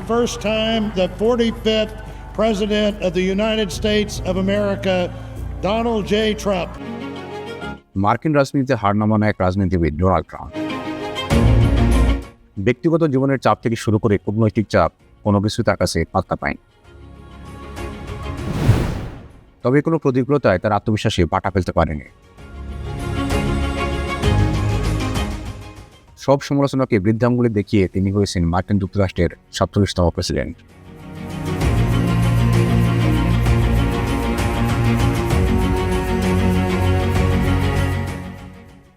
first time the 45th President of the United States of America, Donald J. Trump. মার্কিন রাজনীতিতে হার না মানা এক রাজনীতিবিদ ডোনাল্ড ট্রাম্প। ব্যক্তিগত জীবনের চাপ থেকে শুরু করে কূটনৈতিক চাপ কোনো কিছু তার কাছে পাত্তা পায়নি। তবে কোনো প্রতিকূলতায় তার আত্মবিশ্বাসে বাটা ফেলতে পারেনি। সব সমালোচনাকে বৃদ্ধাঙ্গুলি দেখিয়ে তিনি হয়েছেন মার্কিন যুক্তরাষ্ট্রের 47তম প্রেসিডেন্ট।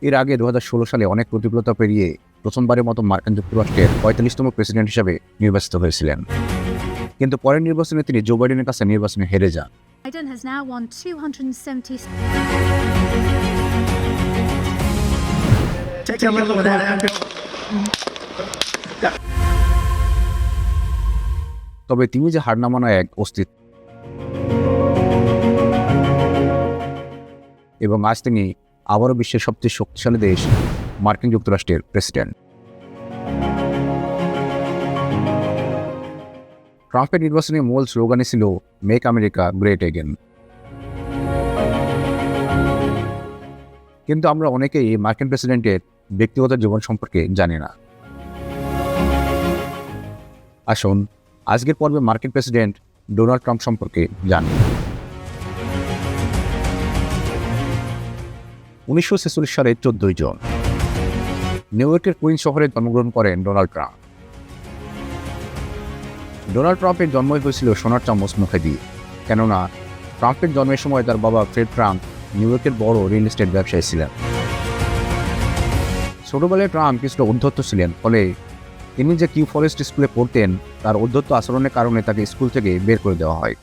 এর আগে 2016 সালে অনেক প্রতিকূলতা পেরিয়ে প্রথমবারের মতো মার্কিন যুক্তরাষ্ট্রের 45তম প্রেসিডেন্ট হিসেবে নির্বাচিত হয়েছিলেন। কিন্তু পরের নির্বাচনে তিনি জো বাইডেনের কাছে নির্বাচনে হেরে যান। Biden has now won 270. তবে তিনি যে হার না মানা এক অস্তিত্ব, এবং আজ তিনি আবারও বিশ্বের সবচেয়ে শক্তিশালী দেশ মার্কিন যুক্তরাষ্ট্রের প্রেসিডেন্ট। ট্রাম্পের নির্বাচনী মূল স্লোগানই ছিল মেক আমেরিকা গ্রেট এগেন। কিন্তু আমরা অনেকেই মার্কিন প্রেসিডেন্টের ব্যক্তিগত জীবন সম্পর্কে জানি না। আসুন আজকের পর্বে মার্কিন প্রেসিডেন্ট ডোনাল্ড ট্রাম্প সম্পর্কে জানি। 1946 সালে 14 জন নিউ ইয়র্কের কুইন শহরে জন্মগ্রহণ করেন ডোনাল্ড ট্রাম্প। ডোনাল্ড ট্রাম্পের জন্মই হয়েছিল সোনার চামচ মুখে দিয়ে, কেননা ট্রাম্পের জন্মের সময় তার বাবা ফ্রেড ট্রাম্প নিউ ইয়র্কের বড় রিয়েল এস্টেট ব্যবসায়ী ছিলেন। ছোটবেলায় ট্রাম্প কিছুটা উদ্ধত্ত ছিলেন, ফলে তিনি যে কিউ ফরেস্ট স্কুলে পড়তেন তার উদ্ধত্ত আচরণের কারণে তাকে স্কুল থেকে বের করে দেওয়া হয়।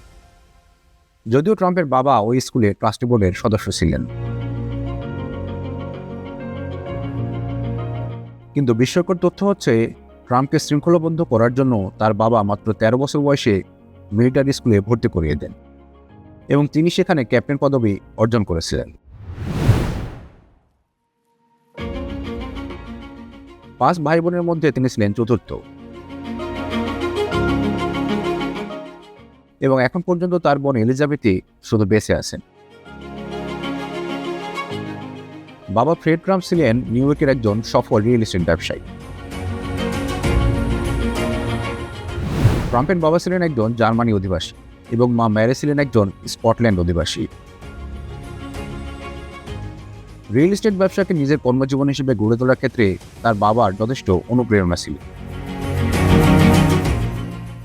যদিও ট্রাম্পের বাবা ওই স্কুলে ট্রাস্টি বোর্ডের সদস্য ছিলেন। কিন্তু বিস্ময়কর তথ্য হচ্ছে, ট্রাম্পকে শৃঙ্খলাবদ্ধ করার জন্য তার বাবা মাত্র 13 বছর বয়সে মিলিটারি স্কুলে ভর্তি করিয়ে দেন এবং তিনি সেখানে ক্যাপ্টেন পদবি অর্জন করেছিলেন। 5 ভাই বোনের মধ্যে তিনি ছিলেন চতুর্থ এবং এখন পর্যন্ত তার বোন এলিজাবেথই শুধু বেঁচে আছেন। বাবা ফ্রেড ট্রাম্প ছিলেন নিউ ইয়র্কের একজন সফল রিয়েল এস্টেট ব্যবসায়ী। ট্রাম্পের বাবা ছিলেন একজন জার্মানি অধিবাসী এবং মা ম্যারি ছিলেন একজন স্কটল্যান্ড অধিবাসী। রিয়েল এস্টেট ব্যবসাকে নিজের কর্মজীবন হিসেবে গড়ে তোলার ক্ষেত্রে তার বাবার যথেষ্ট অনুপ্রেরণা ছিল।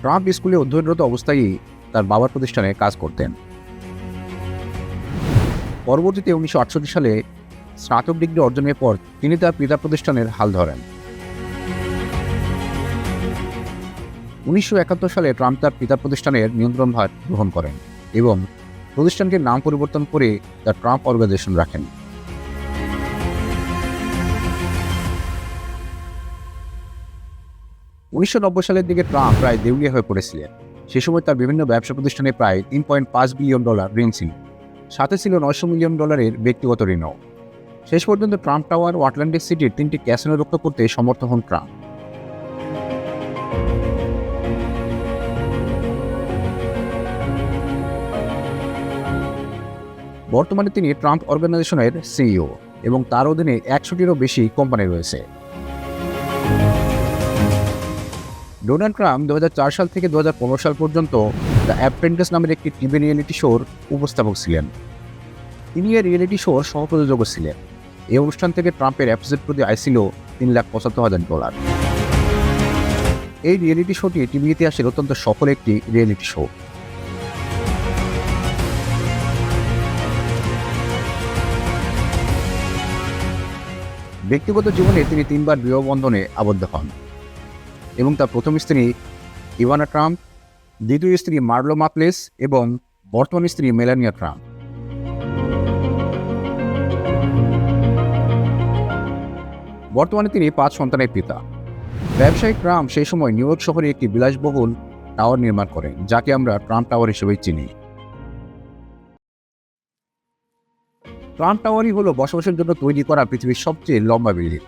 ট্রাম্প স্কুলে অধ্যয়নরত অবস্থায় তার বাবার প্রতিষ্ঠানে কাজ করতেন। পরবর্তীতে 1968 সালে স্নাতক ডিগ্রি অর্জনের পর তিনি তার পিতা প্রতিষ্ঠানের হাল ধরেন। 1971 সালে ট্রাম্প তার পিতা প্রতিষ্ঠানের নিয়ন্ত্রণভার গ্রহণ করেন এবং প্রতিষ্ঠানটির নাম পরিবর্তন করে তার ট্রাম্প অর্গানাইজেশন রাখেন। 1990 সালের দিকে ট্রাম্প প্রায় দেউলিয়া হয়ে পড়েছিলেন। সে সময় তার বিভিন্ন ব্যবসা প্রতিষ্ঠানে প্রায় $3.5 বিলিয়ন ঋণ ছিল, সাথে ছিল $900 মিলিয়ন ব্যক্তিগত ঋণও। শেষ পর্যন্ত ট্রাম্প টাওয়ার ও আটলান্টিক সিটির 3টি ক্যাসিনো রক্ষা করতে সমর্থ হন ট্রাম্প। বর্তমানে তিনি ট্রাম্প অর্গানাইজেশনের সিইও এবং তার অধীনে 100টিরও বেশি কোম্পানি রয়েছে। ডোনাল্ড ট্রাম্প 2004 সাল থেকে 2015 সাল পর্যন্ত দ্য অ্যাপ্রেন্টিস নামের একটি টিভি রিয়েলিটি শোর উপস্থাপক ছিলেন। তিনি এই রিয়েলিটি শোর সহ-প্রযোজকও ছিলেন। এই অনুষ্ঠান থেকে ট্রাম্পের এপিসোড প্রতি আয় ছিল $375,000। এই রিয়েলিটি শোটি টিভি ইতিহাসের অত্যন্ত সফল একটি রিয়েলিটি শো। ব্যক্তিগত জীবনে তিনি 3বার বিবাহ বন্ধনে আবদ্ধ হন এবং তার প্রথম স্ত্রী ইভানা ট্রাম্প, দ্বিতীয় স্ত্রী মার্লো মাপ্লেস এবং বর্তমান স্ত্রী মেলানিয়া ট্রাম্প। বর্তমানে তিনি 5 সন্তানের পিতা। ব্যবসায়িক ট্রাম্প সেই সময় নিউ ইয়র্ক শহরে একটি বিলাসবহুল টাওয়ার নির্মাণ করেন, যাকে আমরা ট্রাম্প টাওয়ার হিসেবেই চিনি। ট্রাম্প টাওয়ারই হলো বসবাসের জন্য তৈরি করা পৃথিবীর সবচেয়ে লম্বা বিল্ডিং।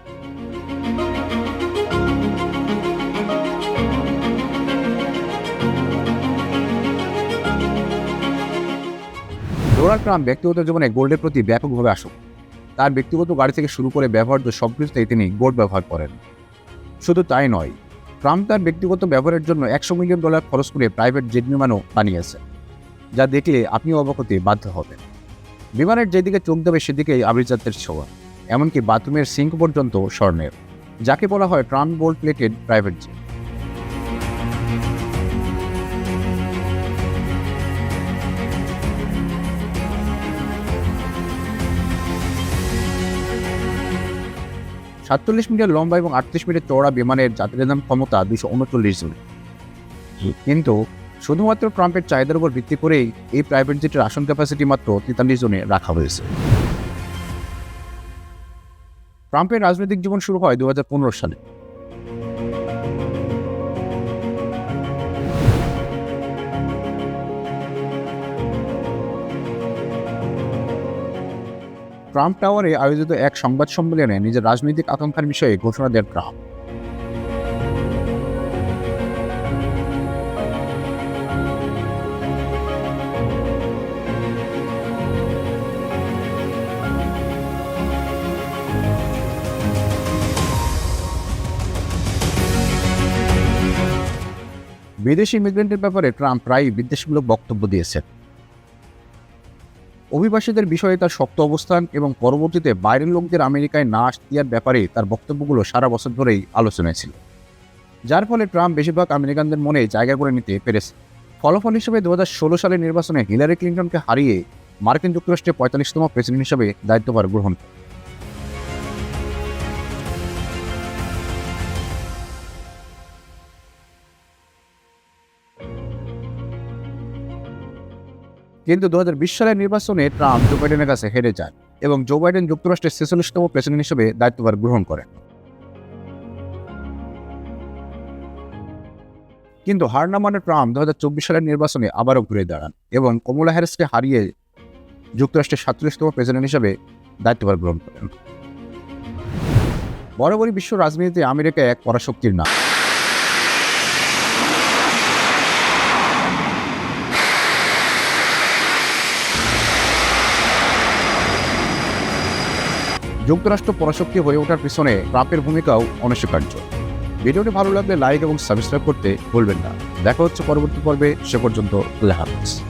ডোনাল্ড ট্রাম্প ব্যক্তিগত জীবনে গোল্ডের প্রতি ব্যাপকভাবে আসক্ত। তার ব্যক্তিগত গাড়ি থেকে শুরু করে ব্যবহার্য সবকিছুতেই তিনি গোল্ড ব্যবহার করেন। শুধু তাই নয়, ট্রাম্প তার ব্যক্তিগত ব্যবহারের জন্য $100 মিলিয়ন খরচ করে প্রাইভেট জেট বিমানও বানিয়েছে, যা দেখলে আপনিও অবাক হতে বাধ্য হবেন। বিমানের যেদিকে চোখ দেবে সেদিকেই আভিজাত্যের ছোঁয়া, এমনকি বাথরুমের সিঙ্ক পর্যন্ত স্বর্ণের, যাকে বলা হয় Trump gold plated private jet. $47 metre লম্বা এবং 38 মিটার চওড়া বিমানের যাত্রীদের ক্ষমতা 239 জন। কিন্তু শুধুমাত্র ট্রাম্পের চাহিদার উপর ভিত্তি করেই এই প্রাইভেট জেটের আসন ক্যাপাসিটি মাত্র 43 জনে রাখা হয়েছে। ট্রাম্পের রাজনৈতিক জীবন শুরু হয় 2015 সালে। ট্রাম্প টাওয়ারে আয়োজিত এক সংবাদ সম্মেলনে নিজের রাজনৈতিক আকাঙ্ক্ষার বিষয়ে ঘোষণা দেন ট্রাম্প। বিদেশি ইমিগ্রেন্টের ব্যাপারে ট্রাম্প প্রায়ই বিদ্বেষমূলক বক্তব্য দিয়েছেন। অভিবাসীদের বিষয়ে তার শক্ত অবস্থান এবং পরবর্তীতে বাইরের লোকদের আমেরিকায় না আসতে দেওয়ার ব্যাপারে তার বক্তব্যগুলো সারা বছর ধরেই আলোচনায় ছিল, যার ফলে ট্রাম্প বেশিরভাগ আমেরিকানদের মনে জায়গা করে নিতে পেরেছে। ফলাফল হিসেবে 2016 সালের নির্বাচনে হিলারি ক্লিন্টনকে হারিয়ে মার্কিন যুক্তরাষ্ট্রের 45তম প্রেসিডেন্ট হিসেবে দায়িত্বভার গ্রহণ করেন। কিন্তু 2020 সালের নির্বাচনে ট্রাম্প জো বাইডেনের কাছে হেরে যান এবং জো বাইডেন যুক্তরাষ্ট্রের 46তম প্রেসিডেন্ট হিসেবে দায়িত্বভার গ্রহণ করেন। কিন্তু হার না মানে ট্রাম্প 2024 সালের নির্বাচনে আবারও ঘুরে দাঁড়ান এবং কমলা হ্যারিসকে হারিয়ে যুক্তরাষ্ট্রের 47তম প্রেসিডেন্ট হিসেবে দায়িত্বভার গ্রহণ করেন। বরাবরই বিশ্ব রাজনীতিতে আমেরিকা এক পরাশক্তির নাম। যুক্তরাষ্ট্র পরাশক্তি হয়ে ওঠার পিছনে ট্রাম্পের ভূমিকাও অনস্বীকার্য। ভিডিওটি ভালো লাগলে লাইক এবং সাবস্ক্রাইব করতে ভুলবেন না। দেখা হচ্ছে পরবর্তী পর্বে, সে পর্যন্ত আল্লাহ হাফেজ।